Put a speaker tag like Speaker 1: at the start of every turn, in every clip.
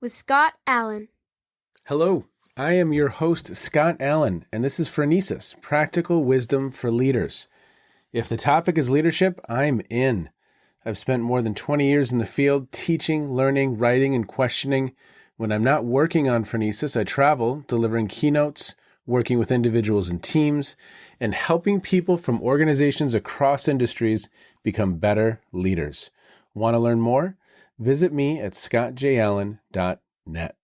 Speaker 1: with Scott Allen.
Speaker 2: Hello, I am your host, Scott Allen, and this is Phronesis, Practical Wisdom for Leaders. If the topic is leadership, I'm in. I've spent more than 20 years in the field teaching, learning, writing, and questioning. When I'm not working on Phronesis, I travel, delivering keynotes, working with individuals and teams, and helping people from organizations across industries become better leaders. Want to learn more? Visit me at scottjallen.net.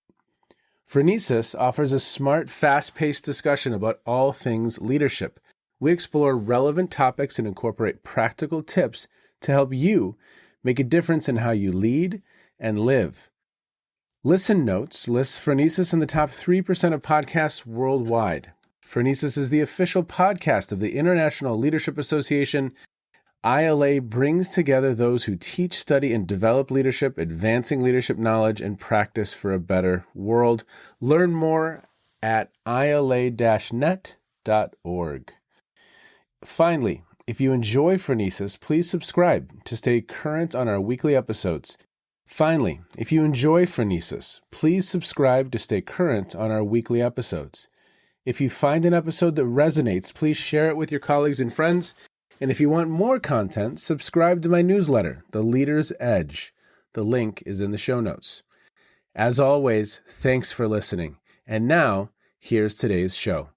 Speaker 2: Phronesis offers a smart, fast-paced discussion about all things leadership. We explore relevant topics and incorporate practical tips to help you make a difference in how you lead and live. Listen Notes lists Phronesis in the top 3% of podcasts worldwide. Phronesis is the official podcast of the International Leadership Association. ILA brings together those who teach, study, and develop leadership, advancing leadership knowledge and practice for a better world. Learn more at ila-net.org. Finally, if you enjoy Phronesis, please subscribe to stay current on our weekly episodes. If you find an episode that resonates, please share it with your colleagues and friends. And if you want more content, subscribe to my newsletter, The Leader's Edge. The link is in the show notes. As always, thanks for listening. And now, here's today's show.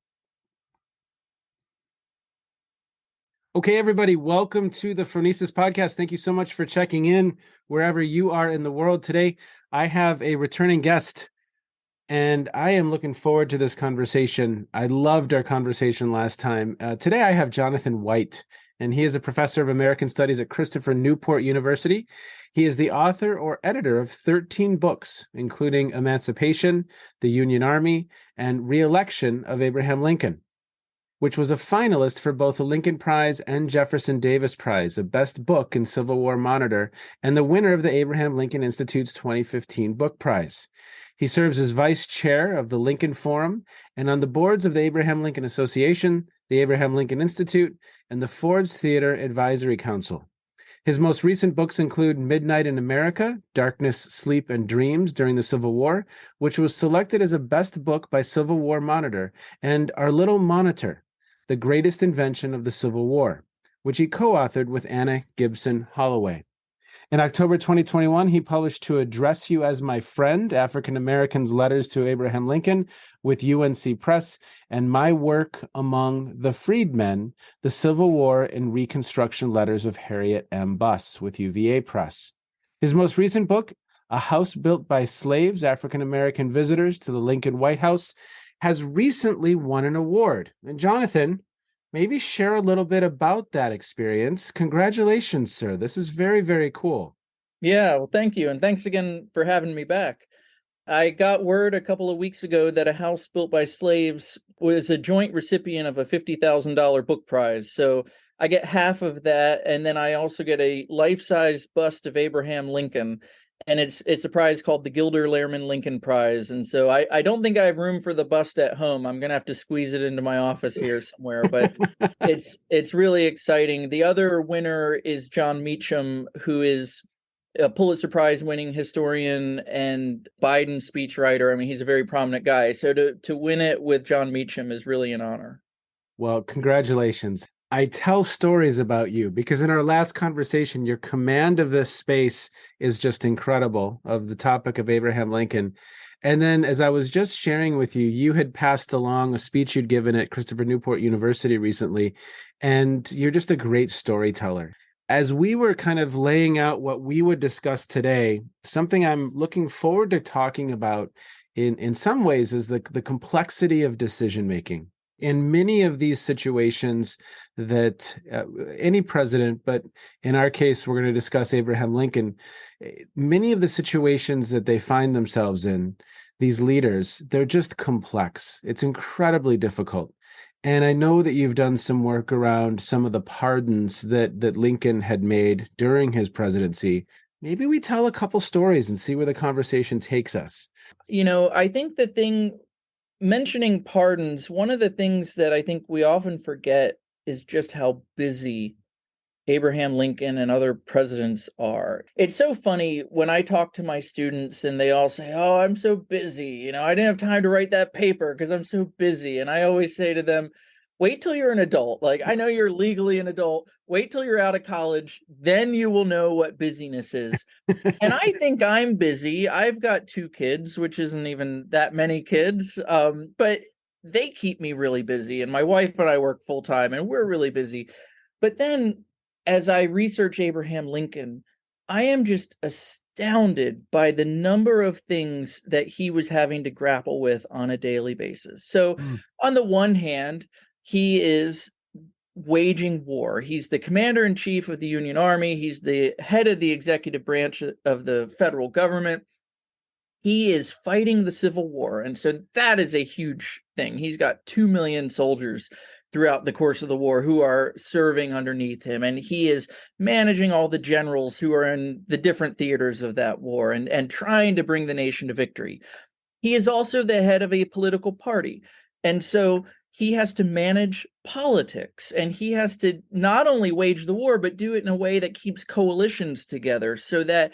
Speaker 2: Okay, everybody, welcome to the Phronesis podcast. Thank you so much for checking in wherever you are in the world. Today, I have a returning guest, and I am looking forward to this conversation. I loved our conversation last time. Today, I have Jonathan White, and he is a professor of American Studies at Christopher Newport University. He is the author or editor of 13 books, including Emancipation, The Union Army, and Re-election of Abraham Lincoln, which was a finalist for both the Lincoln Prize and Jefferson Davis Prize, the best book in Civil War Monitor, and the winner of the Abraham Lincoln Institute's 2015 Book Prize. He serves as vice chair of the Lincoln Forum and on the boards of the Abraham Lincoln Association, the Abraham Lincoln Institute, and the Ford's Theater Advisory Council. His most recent books include Midnight in America, Darkness, Sleep, and Dreams During the Civil War, which was selected as a best book by Civil War Monitor, and Our Little Monitor, The Greatest Invention of the Civil War, which he co-authored with Anna Gibson Holloway. In October 2021, he published To Address You as My Friend, African Americans' Letters to Abraham Lincoln with UNC Press, and My Work Among the Freedmen, The Civil War and Reconstruction Letters of Harriet M. Buss with UVA Press. His most recent book, A House Built by Slaves, African American Visitors to the Lincoln White House, has recently won an award. And Jonathan, maybe share a little bit about that experience. Congratulations, sir. This is very, very cool.
Speaker 3: Yeah, well, thank you. And thanks again for having me back. I got word a couple of weeks ago that A House Built by Slaves was a joint recipient of a $50,000 book prize. So I get half of that. And then I also get a life-size bust of Abraham Lincoln. And it's a prize called the Gilder Lehrman Lincoln Prize. And so I don't think I have room for the bust at home. I'm going to have to squeeze it into my office here somewhere. But it's really exciting. The other winner is John Meacham, who is a Pulitzer Prize winning historian and Biden speechwriter. I mean, he's a very prominent guy. So to win it with John Meacham is really an honor.
Speaker 2: Well, congratulations. I tell stories about you because in our last conversation, your command of this space is just incredible, of the topic of Abraham Lincoln. And then as I was just sharing with you, you had passed along a speech you'd given at Christopher Newport University recently, and you're just a great storyteller. As we were kind of laying out what we would discuss today, something I'm looking forward to talking about in some ways is the complexity of decision-making. In many of these situations that any president, but in our case, we're going to discuss Abraham Lincoln, many of the situations that they find themselves in, these leaders, they're just complex. It's incredibly difficult. And I know that you've done some work around some of the pardons that Lincoln had made during his presidency. Maybe we tell a couple stories and see where the conversation takes us.
Speaker 3: You know, I think mentioning pardons, one of the things that I think we often forget is just how busy Abraham Lincoln and other presidents are. It's so funny when I talk to my students and they all say, "Oh, I'm so busy. I didn't have time to write that paper because I'm so busy." And I always say to them, wait till you're an adult. Like, I know you're legally an adult. Wait till you're out of college. Then you will know what busyness is. And I think I'm busy. I've got two kids, which isn't even that many kids, but they keep me really busy. And my wife and I work full time, and we're really busy. But then, as I research Abraham Lincoln, I am just astounded by the number of things that he was having to grapple with on a daily basis. So,
Speaker 2: Mm,
Speaker 3: on the one hand, he is waging war. He's the commander in chief of the Union Army. He's the head of the executive branch of the federal government. He is fighting the Civil War. And so that is a huge thing. He's got 2 million soldiers throughout the course of the war who are serving underneath him. And he is managing all the generals who are in the different theaters of that war and trying to bring the nation to victory. He is also the head of a political party. And so he has to manage politics, and he has to not only wage the war, but do it in a way that keeps coalitions together so that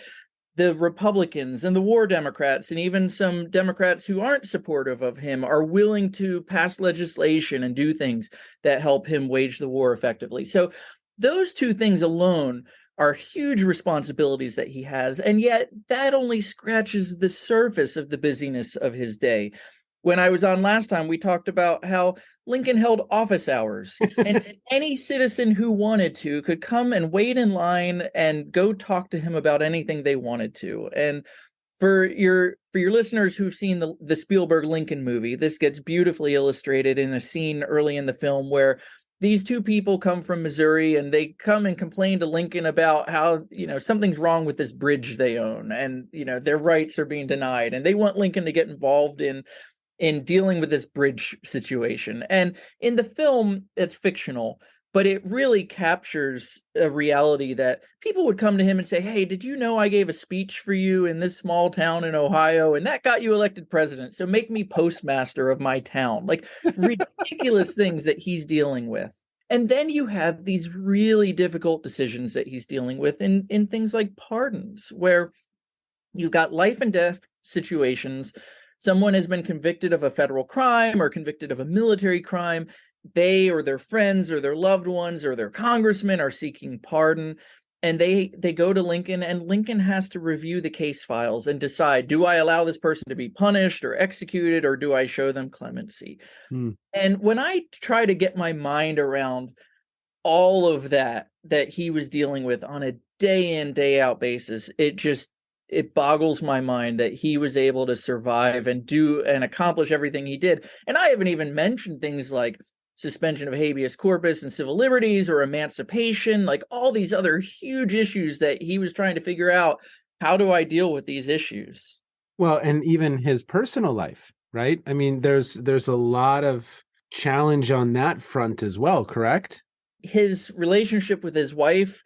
Speaker 3: the Republicans and the war Democrats and even some Democrats who aren't supportive of him are willing to pass legislation and do things that help him wage the war effectively. So those two things alone are huge responsibilities that he has. And yet that only scratches the surface of the busyness of his day. When I was on last time, we talked about how Lincoln held office hours, and any citizen who wanted to could come and wait in line and go talk to him about anything they wanted to. And for your listeners who've seen the Spielberg Lincoln movie, this gets beautifully illustrated in a scene early in the film where these two people come from Missouri and they come and complain to Lincoln about how, something's wrong with this bridge they own, and, their rights are being denied, and they want Lincoln to get involved in dealing with this bridge situation. And in the film, it's fictional, but it really captures a reality that people would come to him and say, "Hey, did you know I gave a speech for you in this small town in Ohio and that got you elected president? So make me postmaster of my town." Like, ridiculous things that he's dealing with. And then you have these really difficult decisions that he's dealing with in things like pardons, where you've got life and death situations. Someone has been convicted of a federal crime or convicted of a military crime. They or their friends or their loved ones or their congressmen are seeking pardon. And they go to Lincoln, and Lincoln has to review the case files and decide, do I allow this person to be punished or executed, or do I show them clemency?
Speaker 2: mm.
Speaker 3: And when I try to get my mind around all of that he was dealing with on a day in day out basis, it boggles my mind that he was able to survive and do and accomplish everything he did. And I haven't even mentioned things like suspension of habeas corpus and civil liberties or emancipation, like all these other huge issues that he was trying to figure out. How do I deal with these issues?
Speaker 2: Well, and even his personal life, right? I mean, there's a lot of challenge on that front as well, correct?
Speaker 3: His relationship with his wife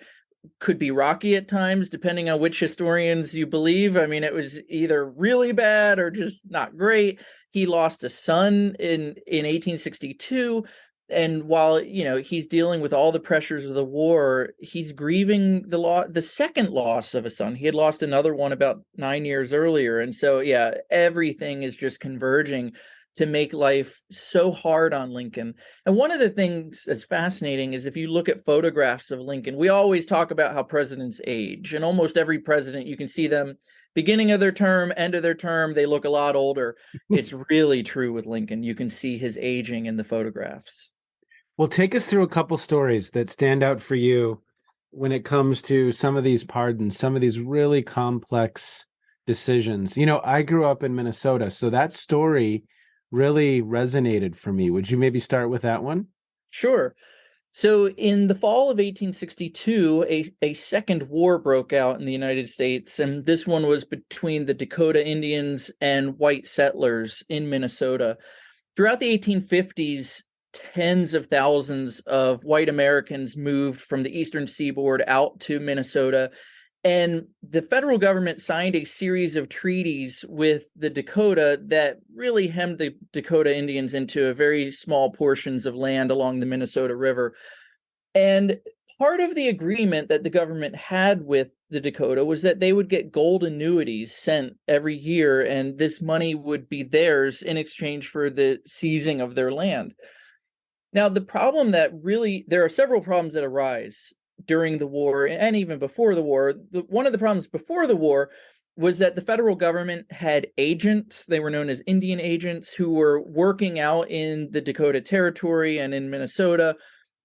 Speaker 3: could be rocky at times, depending on which historians you believe. I mean, it was either really bad or just not great. He lost a son in 1862. And while, he's dealing with all the pressures of the war, he's grieving the second loss of a son. He had lost another one about 9 years earlier. And so, yeah, everything is just converging to make life so hard on Lincoln. And one of the things that's fascinating is if you look at photographs of Lincoln, we always talk about how presidents age. And almost every president, you can see them beginning of their term, end of their term, they look a lot older. It's really true with Lincoln. You can see his aging in the photographs.
Speaker 2: Well, take us through a couple stories that stand out for you when it comes to some of these pardons, some of these really complex decisions. I grew up in Minnesota, so that story really resonated for me. Would you maybe start with that one?
Speaker 3: Sure. So in the fall of 1862, a second war broke out in the United States, and this one was between the Dakota Indians and white settlers in Minnesota. Throughout the 1850s, tens of thousands of white Americans moved from the eastern seaboard out to Minnesota. And the federal government signed a series of treaties with the Dakota that really hemmed the Dakota Indians into a very small portions of land along the Minnesota River. And part of the agreement that the government had with the Dakota was that they would get gold annuities sent every year, and this money would be theirs in exchange for the seizing of their land. Now, there are several problems that arise during the war and even before the war. One of the problems before the war was that the federal government had agents, they were known as Indian agents, who were working out in the Dakota Territory and in Minnesota,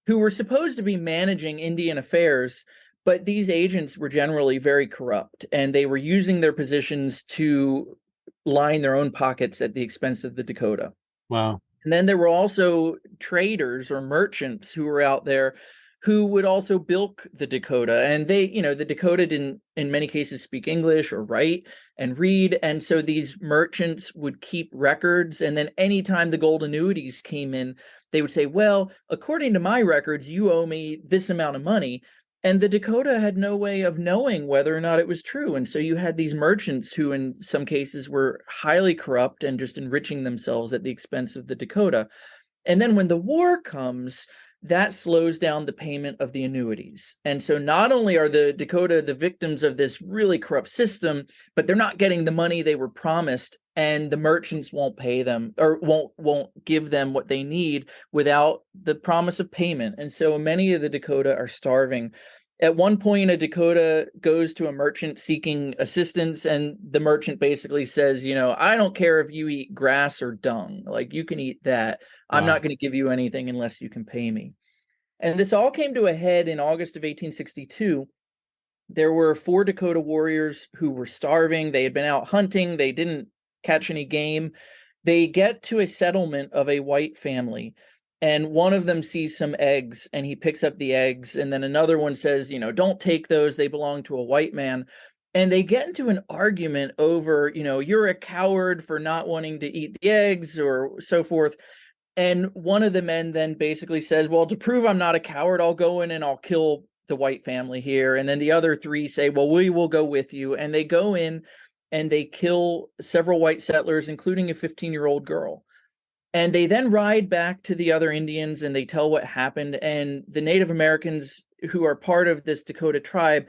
Speaker 3: who were supposed to be managing Indian affairs, but these agents were generally very corrupt, and they were using their positions to line their own pockets at the expense of the Dakota.
Speaker 2: Wow.
Speaker 3: And then there were also traders or merchants who were out there who would also bilk the Dakota. And the Dakota didn't, in many cases, speak English or write and read. And so these merchants would keep records. And then anytime the gold annuities came in, they would say, well, according to my records, you owe me this amount of money. And the Dakota had no way of knowing whether or not it was true. And so you had these merchants who, in some cases, were highly corrupt and just enriching themselves at the expense of the Dakota. And then when the war comes, that slows down the payment of the annuities. And so not only are the Dakota the victims of this really corrupt system, but they're not getting the money they were promised, and the merchants won't pay them or won't give them what they need without the promise of payment. And so many of the Dakota are starving. At one point, a Dakota goes to a merchant seeking assistance, and the merchant basically says, I don't care if you eat grass or dung, like you can eat that. I'm
Speaker 2: Wow.
Speaker 3: not going to give you anything unless you can pay me. And this all came to a head in August of 1862. There were 4 Dakota warriors who were starving. They had been out hunting. They didn't catch any game. They get to a settlement of a white family, and one of them sees some eggs and he picks up the eggs. And then another one says, don't take those. They belong to a white man. And they get into an argument over, you're a coward for not wanting to eat the eggs or so forth. And one of the men then basically says, well, to prove I'm not a coward, I'll go in and I'll kill the white family here. And then the other 3 say, well, we will go with you. And they go in and they kill several white settlers, including a 15-year-old girl. And they then ride back to the other Indians and they tell what happened. And the Native Americans who are part of this Dakota tribe,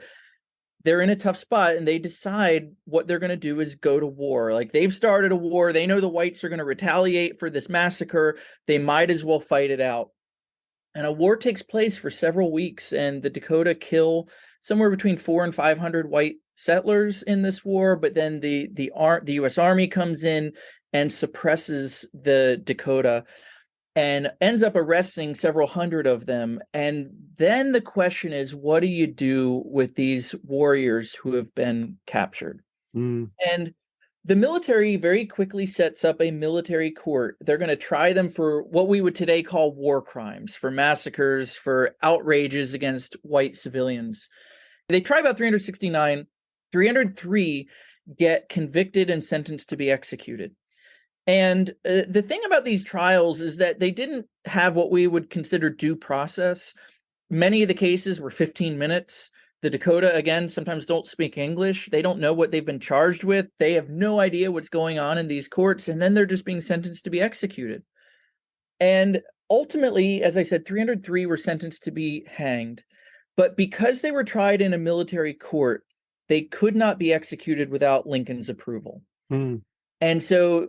Speaker 3: they're in a tough spot, and they decide what they're going to do is go to war. Like, they've started a war. They know the whites are going to retaliate for this massacre. They might as well fight it out. And a war takes place for several weeks, and the Dakota kill somewhere between 400 and 500 white settlers in this war. But then the U.S. Army comes in and suppresses the Dakota and ends up arresting several hundred of them. And then the question is, what do you do with these warriors who have been captured?
Speaker 2: Mm.
Speaker 3: And the military very quickly sets up a military court. They're going to try them for what we would today call war crimes, for massacres, for outrages against white civilians. They try about 369. 303 get convicted and sentenced to be executed. And the thing about these trials is that they didn't have what we would consider due process. Many of the cases were 15 minutes. The Dakota, again, sometimes don't speak English. They don't know what they've been charged with. They have no idea what's going on in these courts, and then they're just being sentenced to be executed. And ultimately, as I said, 303 were sentenced to be hanged. But because they were tried in a military court, they could not be executed without Lincoln's approval.
Speaker 2: Mm.
Speaker 3: And so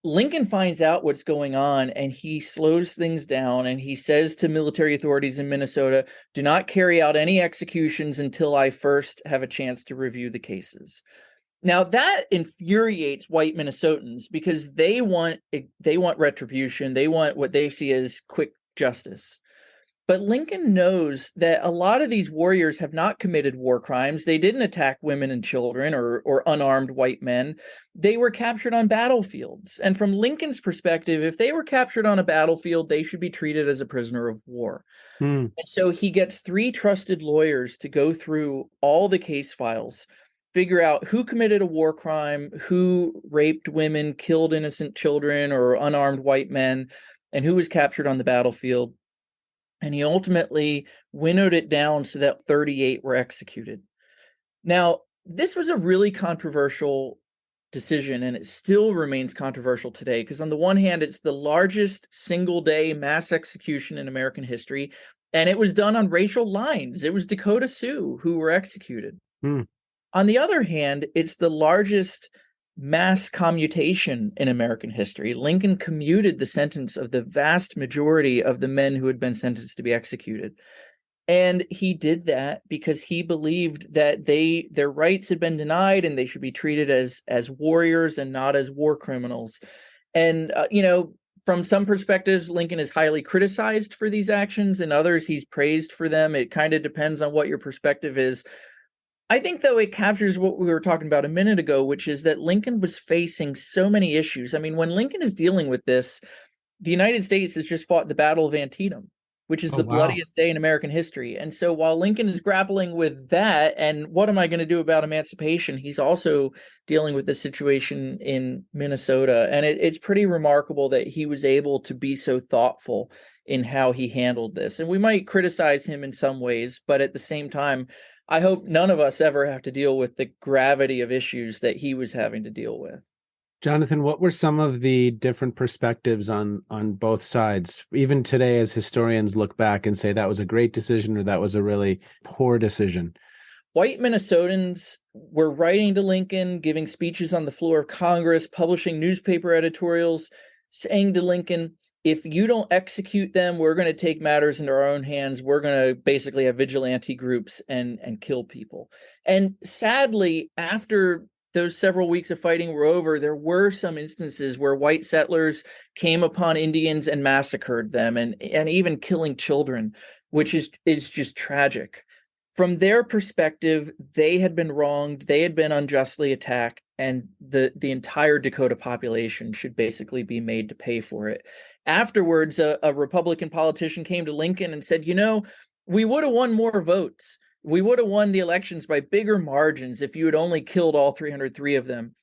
Speaker 3: Lincoln finds out what's going on, and he slows things down, and he says to military authorities in Minnesota, do not carry out any executions until I first have a chance to review the cases. Now that infuriates white Minnesotans because they want retribution. They want what they see as quick justice. But Lincoln knows that a lot of these warriors have not committed war crimes. They didn't attack women and children or unarmed white men. They were captured on battlefields. And from Lincoln's perspective, if they were captured on a battlefield, they should be treated as a prisoner of war.
Speaker 2: Mm.
Speaker 3: And so he gets 3 trusted lawyers to go through all the case files, figure out who committed a war crime, who raped women, killed innocent children or unarmed white men, and who was captured on the battlefield. And he ultimately winnowed it down so that 38 were executed. Now, this was a really controversial decision, and it still remains controversial today, because on the one hand, it's the largest single-day mass execution in American history. And it was done on racial lines. It was Dakota Sioux who were executed.
Speaker 2: Hmm.
Speaker 3: On the other hand, it's the largest mass commutation in American history. Lincoln commuted the sentence of the vast majority of the men who had been sentenced to be executed. And he did that because he believed that their rights had been denied and they should be treated as warriors and not as war criminals. And from some perspectives, Lincoln is highly criticized for these actions, and others he's praised for them. It kind of depends on what your perspective is. I think, though, it captures what we were talking about a minute ago, which is that Lincoln was facing so many issues. I mean, when Lincoln is dealing with this, the United States has just fought the Battle of Antietam, which is
Speaker 2: Oh,
Speaker 3: the
Speaker 2: wow.
Speaker 3: bloodiest day in American history. And so while Lincoln is grappling with that and what am I going to do about emancipation, he's also dealing with the situation in Minnesota. And it's pretty remarkable that he was able to be so thoughtful in how he handled this. And we might criticize him in some ways, but at the same time, I hope none of us ever have to deal with the gravity of issues that he was having to deal with.
Speaker 2: Jonathan, what were some of the different perspectives on both sides, even today, as historians look back and say that was a great decision or that was a really poor decision?
Speaker 3: White Minnesotans were writing to Lincoln, giving speeches on the floor of Congress, publishing newspaper editorials, saying to Lincoln, if you don't execute them, we're going to take matters into our own hands. We're going to basically have vigilante groups and kill people. And sadly, after those several weeks of fighting were over, there were some instances where white settlers came upon Indians and massacred them and even killing children, which is just tragic. From their perspective, they had been wronged, they had been unjustly attacked, and the entire Dakota population should basically be made to pay for it. Afterwards, a Republican politician came to Lincoln and said, we would have won more votes. We would have won the elections by bigger margins if you had only killed all 303 of them.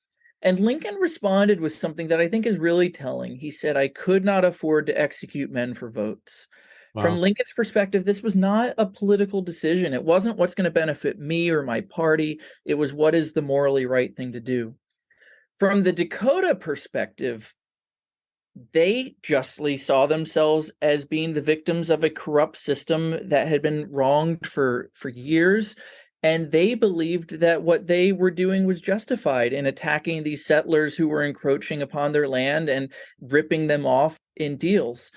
Speaker 3: And Lincoln responded with something that I think is really telling. He said, I could not afford to execute men for votes. From
Speaker 2: Wow.
Speaker 3: Lincoln's perspective, this was not a political decision. It wasn't what's going to benefit me or my party. It was what is the morally right thing to do. From the Dakota perspective, they justly saw themselves as being the victims of a corrupt system that had been wronged for years. And they believed that what they were doing was justified in attacking these settlers who were encroaching upon their land and ripping them off in deals.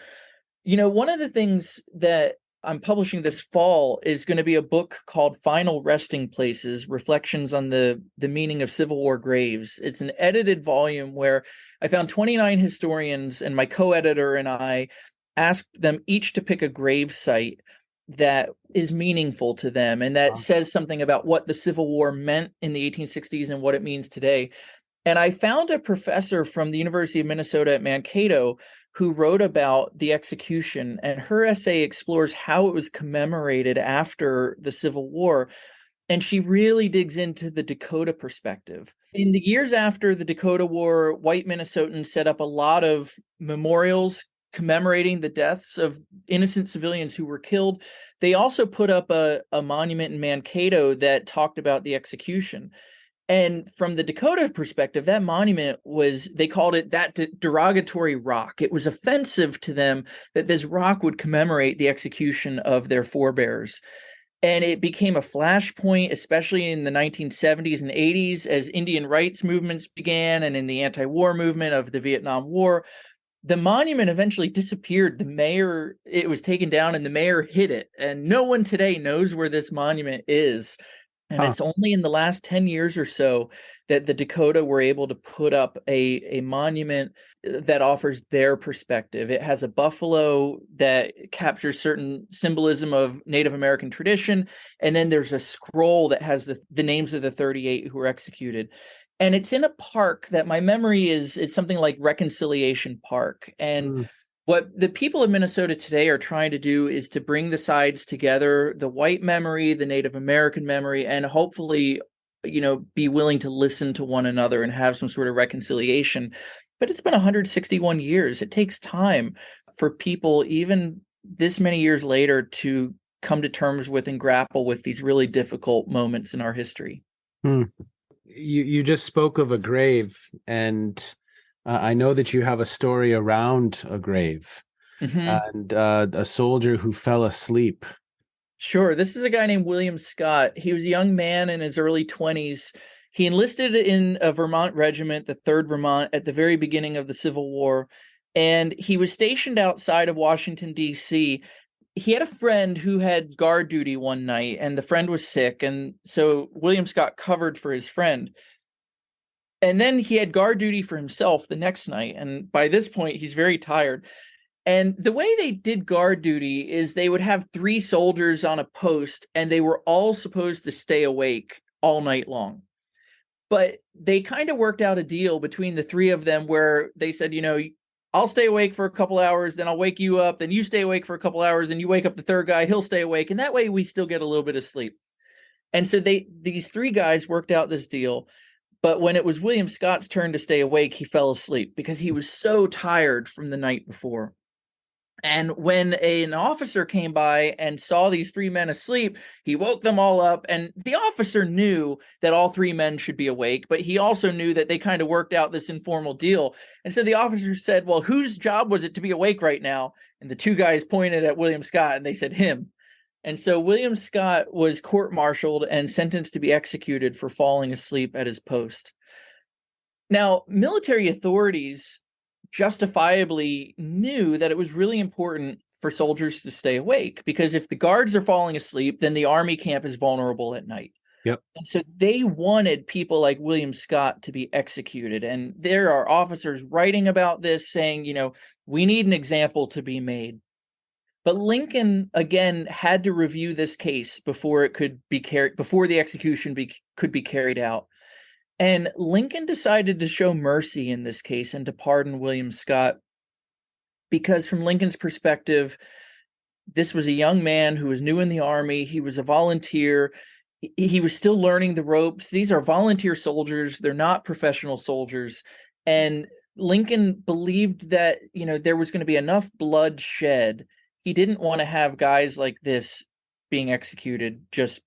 Speaker 3: One of the things that I'm publishing this fall is going to be a book called Final Resting Places: Reflections on the Meaning of Civil War Graves. It's an edited volume where I found 29 historians, and my co-editor and I asked them each to pick a grave site that is meaningful to them and that
Speaker 2: Wow.
Speaker 3: says something about what the Civil War meant in the 1860s and what it means today. And I found a professor from the University of Minnesota at Mankato who wrote about the execution, and her essay explores how it was commemorated after the Civil War. And she really digs into the Dakota perspective. In the years after the Dakota War, white Minnesotans set up a lot of memorials commemorating the deaths of innocent civilians who were killed. They also put up a monument in Mankato that talked about the execution. And from the Dakota perspective, that monument they called it that derogatory rock. It was offensive to them that this rock would commemorate the execution of their forebears. And it became a flashpoint, especially in the 1970s and 80s, as Indian rights movements began and in the anti war movement of the Vietnam War. The monument eventually disappeared. It was taken down and the mayor hid it. And no one today knows where this monument is. And
Speaker 2: Huh.
Speaker 3: it's only in the last 10 years or so that the Dakota were able to put up a monument that offers their perspective. It has a buffalo that captures certain symbolism of Native American tradition. And then there's a scroll that has the names of the 38 who were executed. And it's in a park that my memory is, it's something like Reconciliation Park. And
Speaker 2: Mm.
Speaker 3: what the people of Minnesota today are trying to do is to bring the sides together, the white memory, the Native American memory, and hopefully, be willing to listen to one another and have some sort of reconciliation. But it's been 161 years. It takes time for people, even this many years later, to come to terms with and grapple with these really difficult moments in our history.
Speaker 2: Hmm. You just spoke of a grave, and I know that you have a story around a grave.
Speaker 3: Hmm.
Speaker 2: and a soldier who fell asleep.
Speaker 3: Sure. This is a guy named William Scott. He was a young man in his early 20s. He enlisted in a Vermont regiment, the 3rd Vermont, at the very beginning of the Civil War, and he was stationed outside of Washington, D.C. He had a friend who had guard duty one night, and the friend was sick, and so William Scott covered for his friend. And then he had guard duty for himself the next night, and by this point, he's very tired. And the way they did guard duty is they would have 3 soldiers on a post, and they were all supposed to stay awake all night long. But they kind of worked out a deal between the 3 of them where they said, I'll stay awake for a couple hours, then I'll wake you up, then you stay awake for a couple hours, and you wake up the third guy, he'll stay awake, and that way we still get a little bit of sleep. And so these 3 guys worked out this deal. But when it was William Scott's turn to stay awake, he fell asleep because he was so tired from the night before. And when an officer came by and saw these 3 men asleep, he woke them all up. And the officer knew that all 3 men should be awake, but he also knew that they kind of worked out this informal deal. And so the officer said, well, whose job was it to be awake right now? And the 2 guys pointed at William Scott and they said, him. And so William Scott was court-martialed and sentenced to be executed for falling asleep at his post. Now, military authorities justifiably knew that it was really important for soldiers to stay awake because if the guards are falling asleep, then the army camp is vulnerable at night.
Speaker 2: Yep.
Speaker 3: And so they wanted people like William Scott to be executed. And there are officers writing about this saying, we need an example to be made. But Lincoln, again, had to review this case before it could be before the execution could be carried out. And Lincoln decided to show mercy in this case and to pardon William Scott because, from Lincoln's perspective, this was a young man who was new in the army. He was a volunteer. He was still learning the ropes. These are volunteer soldiers. They're not professional soldiers. And Lincoln believed that, there was going to be enough blood shed. He didn't want to have guys like this being executed just,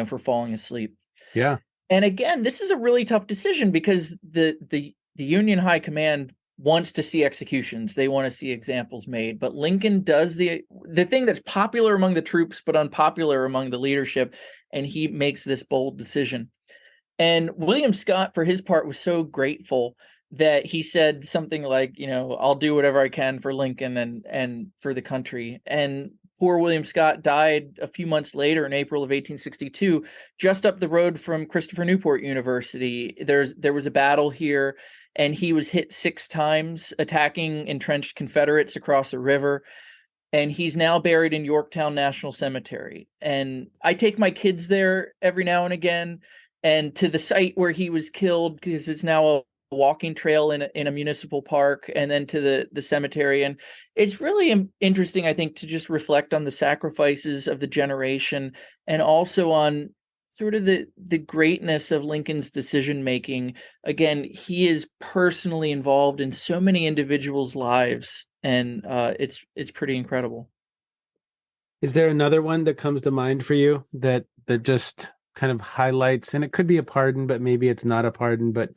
Speaker 3: for falling asleep.
Speaker 2: Yeah.
Speaker 3: And again, this is a really tough decision because the Union High Command wants to see executions. They want to see examples made. But Lincoln does the thing that's popular among the troops, but unpopular among the leadership, and he makes this bold decision. And William Scott, for his part, was so grateful that he said something like, I'll do whatever I can for Lincoln and for the country. And poor William Scott died a few months later in April of 1862, just up the road from Christopher Newport University. There was a battle here, and he was hit 6 times attacking entrenched Confederates across a river. And he's now buried in Yorktown National Cemetery. And I take my kids there every now and again, and to the site where he was killed, because it's now a walking trail in a municipal park, and then to the cemetery. And it's really interesting, I think, to just reflect on the sacrifices of the generation and also on sort of the greatness of Lincoln's decision making. Again, he is personally involved in so many individuals' lives, and it's pretty incredible.
Speaker 2: Is there another one that comes to mind for you that just kind of highlights, and it could be a pardon, but maybe it's not a pardon, but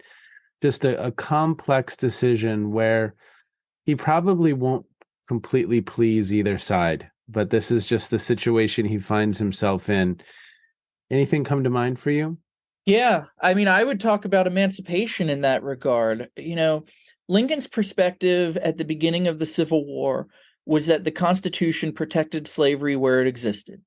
Speaker 2: just a complex decision where he probably won't completely please either side, but this is just the situation he finds himself in. Anything come to mind for you?
Speaker 3: Yeah, I mean, I would talk about emancipation in that regard. Lincoln's perspective at the beginning of the Civil War was that the Constitution protected slavery where it existed.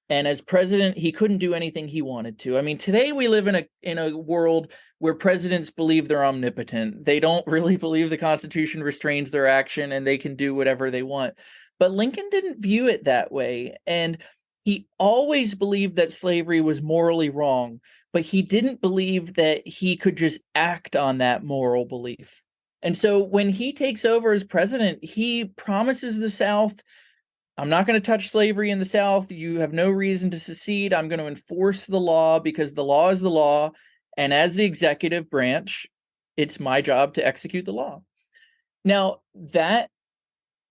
Speaker 3: And as president, he couldn't do anything he wanted to. I mean, today we live in a world where presidents believe they're omnipotent. They don't really believe the Constitution restrains their action and they can do whatever they want. But Lincoln didn't view it that way. And he always believed that slavery was morally wrong, but he didn't believe that he could just act on that moral belief. And so when he takes over as president, he promises the South, I'm not going to touch slavery in the South. You have no reason to secede. I'm going to enforce the law because the law is the law. And as the executive branch, it's my job to execute the law. Now, that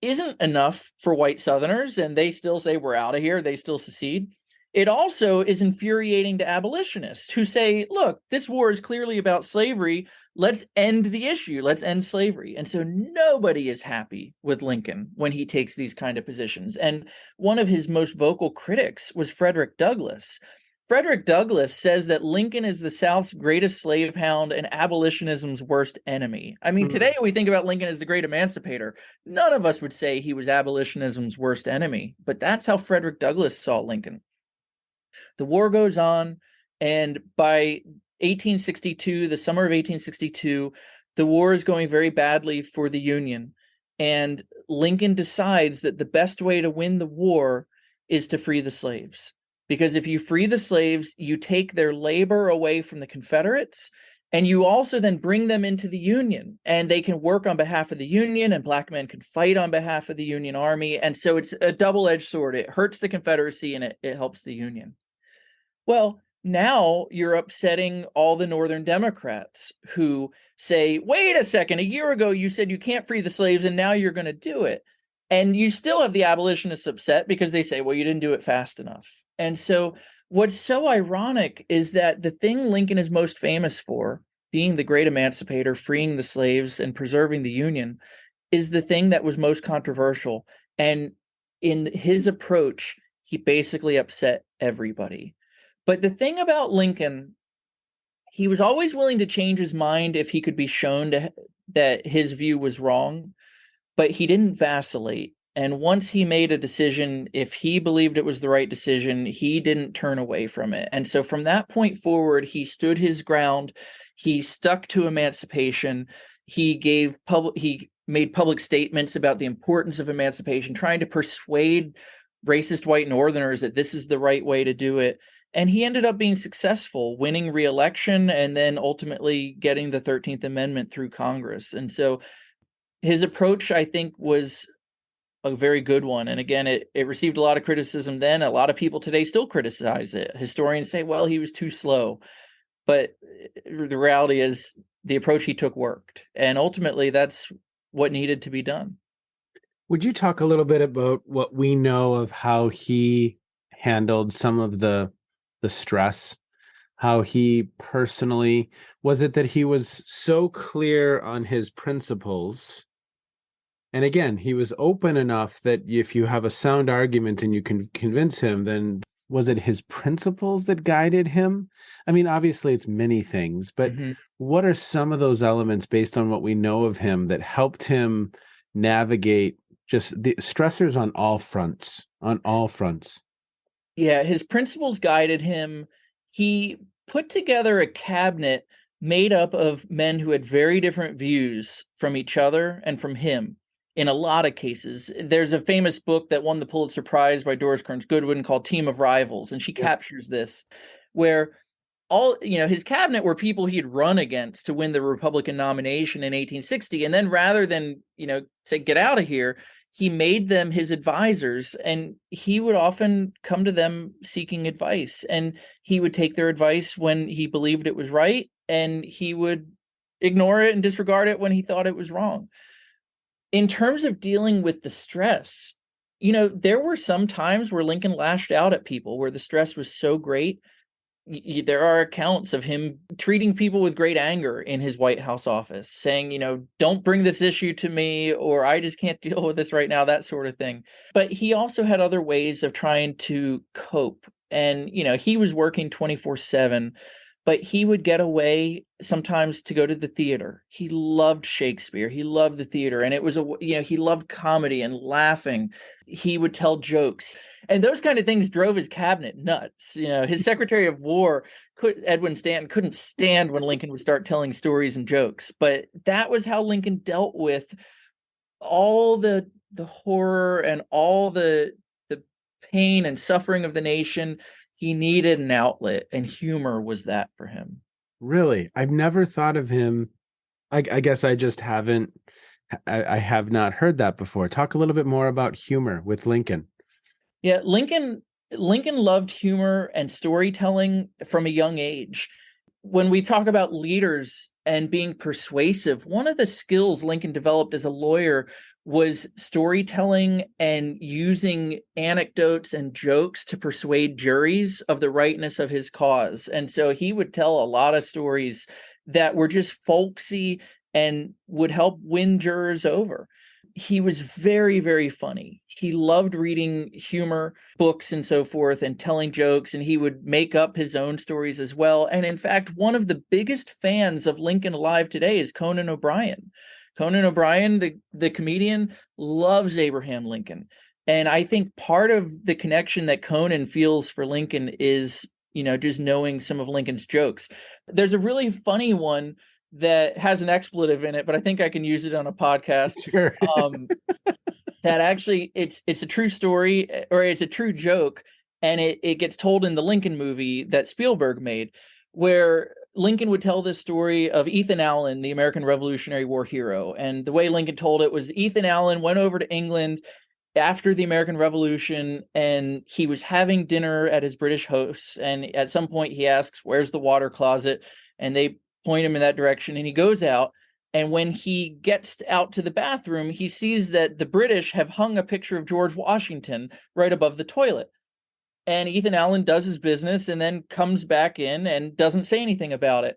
Speaker 3: isn't enough for white Southerners, and they still say we're out of here. They still secede. It also is infuriating to abolitionists who say, look, this war is clearly about slavery. Let's end the issue. Let's end slavery. And so nobody is happy with Lincoln when he takes these kind of positions. And one of his most vocal critics was Frederick Douglass. Frederick Douglass says that Lincoln is the South's greatest slave hound and abolitionism's worst enemy. I mean,
Speaker 2: Mm.
Speaker 3: today we think about Lincoln as the great emancipator. None of us would say he was abolitionism's worst enemy, but that's how Frederick Douglass saw Lincoln. The war goes on, and by 1862, the summer of 1862, the war is going very badly for the Union. And Lincoln decides that the best way to win the war is to free the slaves. Because if you free the slaves, you take their labor away from the Confederates, and you also then bring them into the Union, and they can work on behalf of the Union, and black men can fight on behalf of the Union Army. And so it's a double-edged sword. It hurts the Confederacy and it helps the Union. Well, now you're upsetting all the Northern Democrats who say, wait a second, a year ago you said you can't free the slaves and now you're going to do it. And you still have the abolitionists upset because they say, well, you didn't do it fast enough. And so what's so ironic is that the thing Lincoln is most famous for, being the great emancipator, freeing the slaves and preserving the Union, is the thing that was most controversial. And in his approach, he basically upset everybody. But the thing about Lincoln, he was always willing to change his mind if he could be shown that his view was wrong, but he didn't vacillate. And once he made a decision, if he believed it was the right decision, he didn't turn away from it. And so from that point forward, he stood his ground. He stuck to emancipation. He made public statements about the importance of emancipation, trying to persuade racist white Northerners that this is the right way to do it. And he ended up being successful, winning re-election and then ultimately getting the 13th Amendment through Congress. And so his approach, I think, was a very good one. And again, it received a lot of criticism then. A lot of people today still criticize it. Historians say, well, he was too slow. But the reality is the approach he took worked. And ultimately, that's what needed to be done.
Speaker 2: Would you talk a little bit about what we know of how he handled some of the stress, how he personally, was it that he was so clear on his principles? And again, he was open enough that if you have a sound argument and you can convince him, then was it his principles that guided him? I mean, obviously it's many things, but
Speaker 3: Mm-hmm.
Speaker 2: what are some of those elements based on what we know of him that helped him navigate just the stressors on all fronts, on all fronts?
Speaker 3: Yeah, his principles guided him. He put together a cabinet made up of men who had very different views from each other and from him in a lot of cases. There's a famous book that won the Pulitzer Prize by Doris Kearns Goodwin called Team of Rivals, and she
Speaker 2: Yeah.
Speaker 3: captures this, where all his cabinet were people he'd run against to win the Republican nomination in 1860, and then rather than say get out of here, he made them his advisors, and he would often come to them seeking advice, and he would take their advice when he believed it was right, and he would ignore it and disregard it when he thought it was wrong. In terms of dealing with the stress, there were some times where Lincoln lashed out at people where the stress was so great. There are accounts of him treating people with great anger in his White House office, saying, don't bring this issue to me, or I just can't deal with this right now, that sort of thing. But he also had other ways of trying to cope. And, he was working 24/7, but he would get away sometimes to go to the theater. He loved Shakespeare. He loved the theater. And it was he loved comedy and laughing. He would tell jokes. And those kind of things drove his cabinet nuts. His Secretary of War, Edwin Stanton, couldn't stand when Lincoln would start telling stories and jokes. But that was how Lincoln dealt with all the horror and all the pain and suffering of the nation. He needed an outlet, and humor was that for him.
Speaker 2: Really? I've never thought of him. I guess I just haven't, I have not heard that before. Talk a little bit more about humor with Lincoln.
Speaker 3: Yeah, Lincoln loved humor and storytelling from a young age. When we talk about leaders and being persuasive, one of the skills Lincoln developed as a lawyer was storytelling and using anecdotes and jokes to persuade juries of the rightness of his cause. And so he would tell a lot of stories that were just folksy and would help win jurors over. He was very, very funny. He loved reading humor books and so forth and telling jokes, and he would make up his own stories as well. And in fact, one of the biggest fans of Lincoln alive today is Conan O'Brien. Conan O'Brien, the comedian, loves Abraham Lincoln. And I think part of the connection that Conan feels for Lincoln is, just knowing some of Lincoln's jokes. There's a really funny one that has an expletive in it, but I think I can use it on a podcast.
Speaker 2: Sure.
Speaker 3: That actually it's a true story, or it's a true joke, and it gets told in the Lincoln movie that Spielberg made, where Lincoln would tell this story of Ethan Allen, the American Revolutionary War hero. And the way Lincoln told it was Ethan Allen went over to England after the American Revolution, and he was having dinner at his British hosts. And at some point he asks, "Where's the water closet?" And they point him in that direction, and he goes out. And when he gets out to the bathroom, he sees that the British have hung a picture of George Washington right above the toilet. And Ethan Allen does his business and then comes back in and doesn't say anything about it.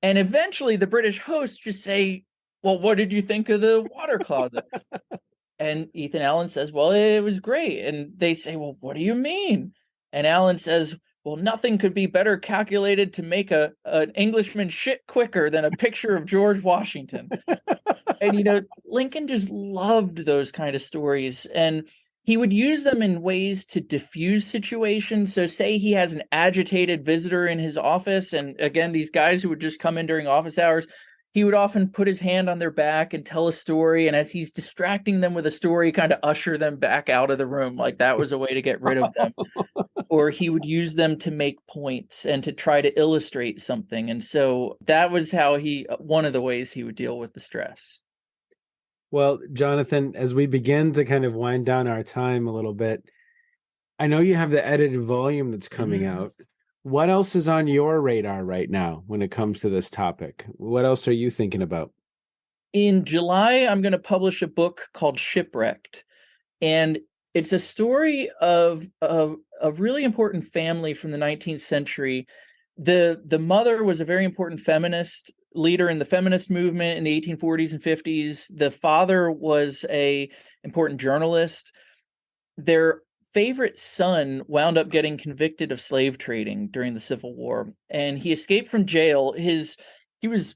Speaker 3: And eventually the British hosts just say, "Well, what did you think of the water closet?" And Ethan Allen says, "Well, it was great." And they say, "Well, what do you mean?" And Allen says, "Well, nothing could be better calculated to make an Englishman shit quicker than a picture of George Washington." And Lincoln just loved those kind of stories, and he would use them in ways to diffuse situations. So say he has an agitated visitor in his office, and again, these guys who would just come in during office hours, he would often put his hand on their back and tell a story, and as he's distracting them with a story, kind of usher them back out of the room. Like that was a way to get rid of them. Or he would use them to make points and to try to illustrate something. And so that was how one of the ways he would deal with the stress.
Speaker 2: Well, Jonathan, as we begin to kind of wind down our time a little bit, I know you have the edited volume that's coming out. What else is on your radar right now when it comes to this topic? What else are you thinking about?
Speaker 3: In July, I'm going to publish a book called Shipwrecked. And it's a story of a really important family from the 19th century. The mother was a very important feminist leader in the feminist movement in the 1840s and 50s. The father was a important journalist. Their favorite son wound up getting convicted of slave trading during the Civil War, and he escaped from jail. He was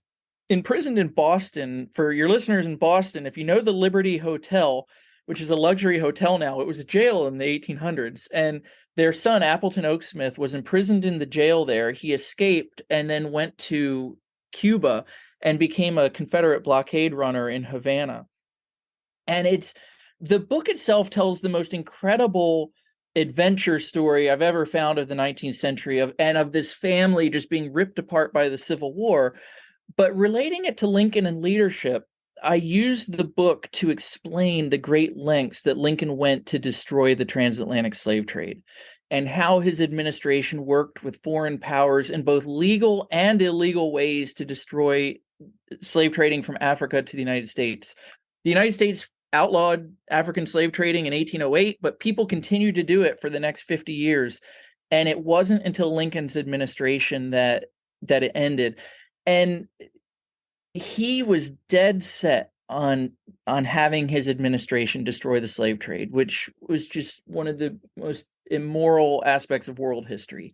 Speaker 3: imprisoned in Boston. For your listeners in Boston, if you know the Liberty Hotel, which is a luxury hotel now, it was a jail in the 1800s. And their son, Appleton Oaksmith, was imprisoned in the jail there. He escaped and then went to Cuba and became a Confederate blockade runner in Havana. And the book itself tells the most incredible adventure story I've ever found of the 19th century of this family just being ripped apart by the Civil War. But relating it to Lincoln and leadership, I used the book to explain the great lengths that Lincoln went to destroy the transatlantic slave trade and how his administration worked with foreign powers in both legal and illegal ways to destroy slave trading from Africa to the United States. The United States outlawed African slave trading in 1808, but people continued to do it for the next 50 years. And it wasn't until Lincoln's administration that it ended. And he was dead set on having his administration destroy the slave trade, which was just one of the most immoral aspects of world history.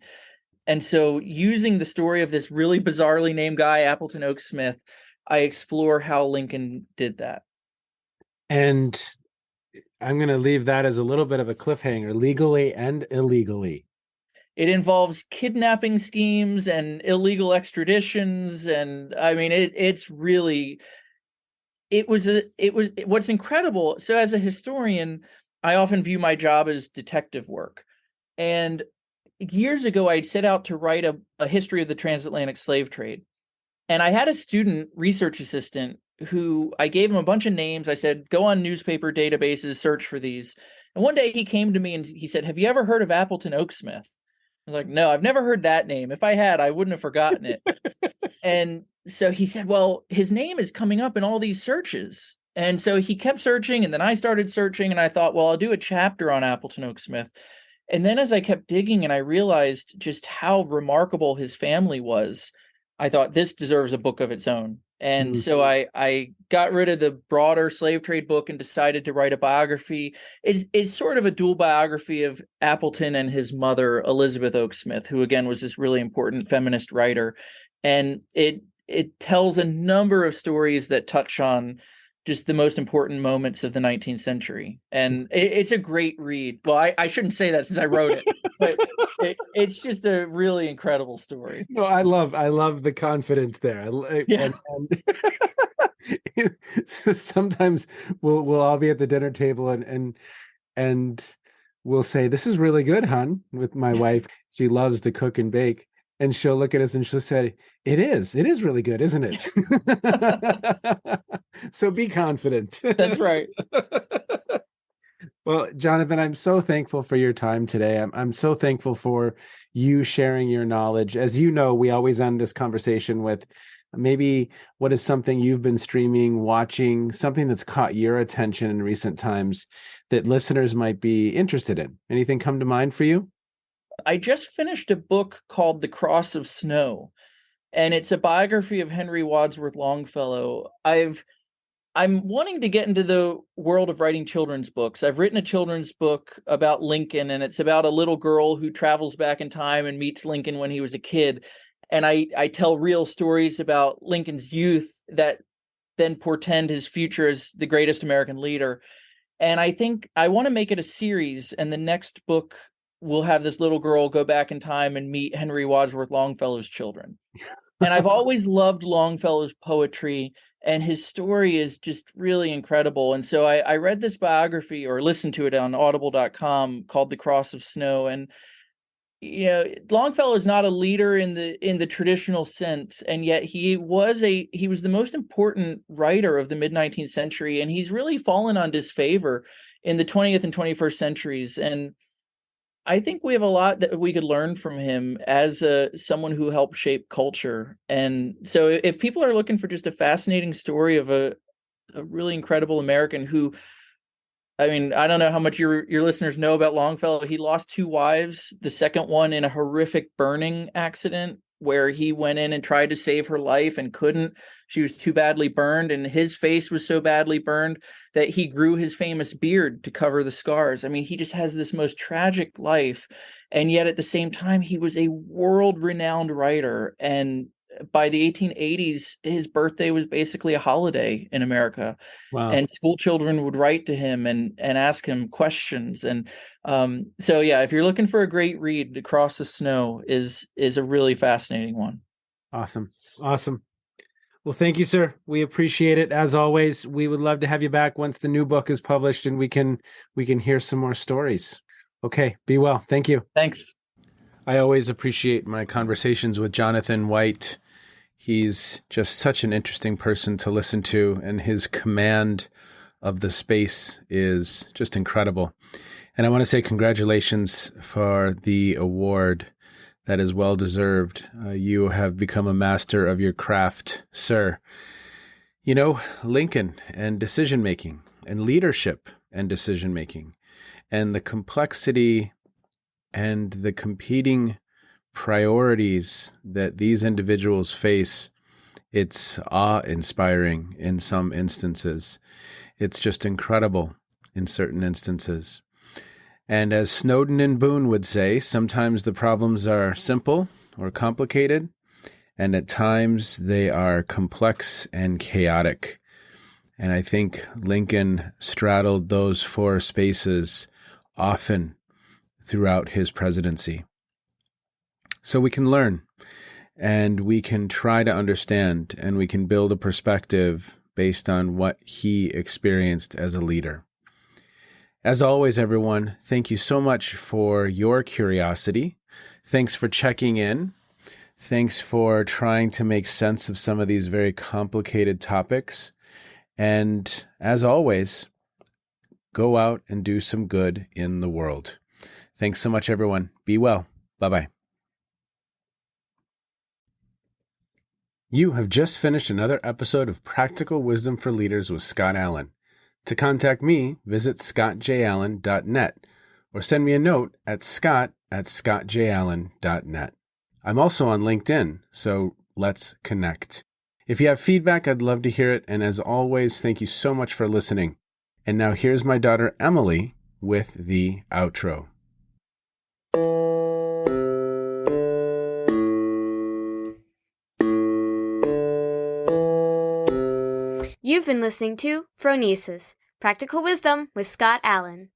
Speaker 3: And so using the story of this really bizarrely named guy, Appleton Oaksmith, I explore how Lincoln did that.
Speaker 2: And I'm going to leave that as a little bit of a cliffhanger, legally and illegally.
Speaker 3: It involves kidnapping schemes and illegal extraditions. And I mean, it's really, it was what's incredible. So as a historian, I often view my job as detective work. And years ago, I set out to write a history of the transatlantic slave trade. And I had a student research assistant who I gave him a bunch of names. I said, go on newspaper databases, search for these. And one day he came to me and he said, "Have you ever heard of Appleton Oaksmith?" I was like, "No, I've never heard that name. If I had, I wouldn't have forgotten it." And so he said, "Well, his name is coming up in all these searches." And so he kept searching, and then I started searching, and I thought, well, I'll do a chapter on Appleton Oak Smith. And then as I kept digging and I realized just how remarkable his family was, I thought this deserves a book of its own. And
Speaker 2: Mm.
Speaker 3: so I got rid of the broader slave trade book and decided to write a biography. It's sort of a dual biography of Appleton and his mother, Elizabeth Oak Smith, who again was this really important feminist writer. And it tells a number of stories that touch on just the most important moments of the 19th century. And it's a great read. Well, I shouldn't say that since I wrote it, but it's just a really incredible story.
Speaker 2: No, I love the confidence there.
Speaker 3: Yeah.
Speaker 2: And sometimes we'll all be at the dinner table and we'll say, "This is really good, hon," with my wife. She loves to cook and bake. And she'll look at us and she'll say, "It is. It is really good, isn't it?" So be confident.
Speaker 3: That's right.
Speaker 2: Well, Jonathan, I'm so thankful for your time today. I'm so thankful for you sharing your knowledge. As you know, we always end this conversation with maybe what is something you've been streaming, watching, something that's caught your attention in recent times that listeners might be interested in. Anything come to mind for you?
Speaker 3: I just finished a book called The Cross of Snow, and it's a biography of Henry Wadsworth Longfellow. I'm wanting to get into the world of writing children's books. I've written a children's book about Lincoln, and it's about a little girl who travels back in time and meets Lincoln when he was a kid. And I tell real stories about Lincoln's youth that then portend his future as the greatest American leader. And I think I want to make it a series, and the next book will have this little girl go back in time and meet Henry Wadsworth Longfellow's children. And I've always loved Longfellow's poetry, and his story is just really incredible. And so I read this biography or listened to it on audible.com called The Cross of Snow. And Longfellow is not a leader in the traditional sense, and yet he was the most important writer of the mid 19th century, and he's really fallen on disfavor in the 20th and 21st centuries. And I think we have a lot that we could learn from him as someone who helped shape culture. And so if people are looking for just a fascinating story of a really incredible American who, I mean, I don't know how much your listeners know about Longfellow. He lost two wives, the second one in a horrific burning accident where he went in and tried to save her life and couldn't. She was too badly burned, and his face was so badly burned that he grew his famous beard to cover the scars. I mean, he just has this most tragic life, and yet at the same time, he was a world-renowned writer. And by the 1880s, his birthday was basically a holiday in America,
Speaker 2: Wow.
Speaker 3: and school children would write to him and ask him questions. And so yeah, if you're looking for a great read, Across the Snow is a really fascinating one.
Speaker 2: Awesome. Awesome. Well, thank you, sir. We appreciate it. As always, we would love to have you back once the new book is published and we can hear some more stories. Okay, be well. Thank you.
Speaker 3: Thanks.
Speaker 2: I always appreciate my conversations with Jonathan White. He's just such an interesting person to listen to, and his command of the space is just incredible. And I want to say congratulations for the award. That is well deserved. You have become a master of your craft, sir. You know, Lincoln and decision making and leadership and decision making and the complexity and the competing priorities that these individuals face, it's awe-inspiring in some instances. It's just incredible in certain instances. And as Snowden and Boone would say, sometimes the problems are simple or complicated, and at times they are complex and chaotic. And I think Lincoln straddled those four spaces often throughout his presidency. So we can learn, and we can try to understand, and we can build a perspective based on what he experienced as a leader. As always, everyone, thank you so much for your curiosity. Thanks for checking in. Thanks for trying to make sense of some of these very complicated topics. And as always, go out and do some good in the world. Thanks so much, everyone. Be well. Bye-bye. You have just finished another episode of Practical Wisdom for Leaders with Scott Allen. To contact me, visit scottjallen.net or send me a note at scott@scottjallen.net. I'm also on LinkedIn, so let's connect. If you have feedback, I'd love to hear it. And as always, thank you so much for listening. And now here's my daughter, Emily, with the outro.
Speaker 1: You've been listening to Phronesis, Practical Wisdom with Scott Allen.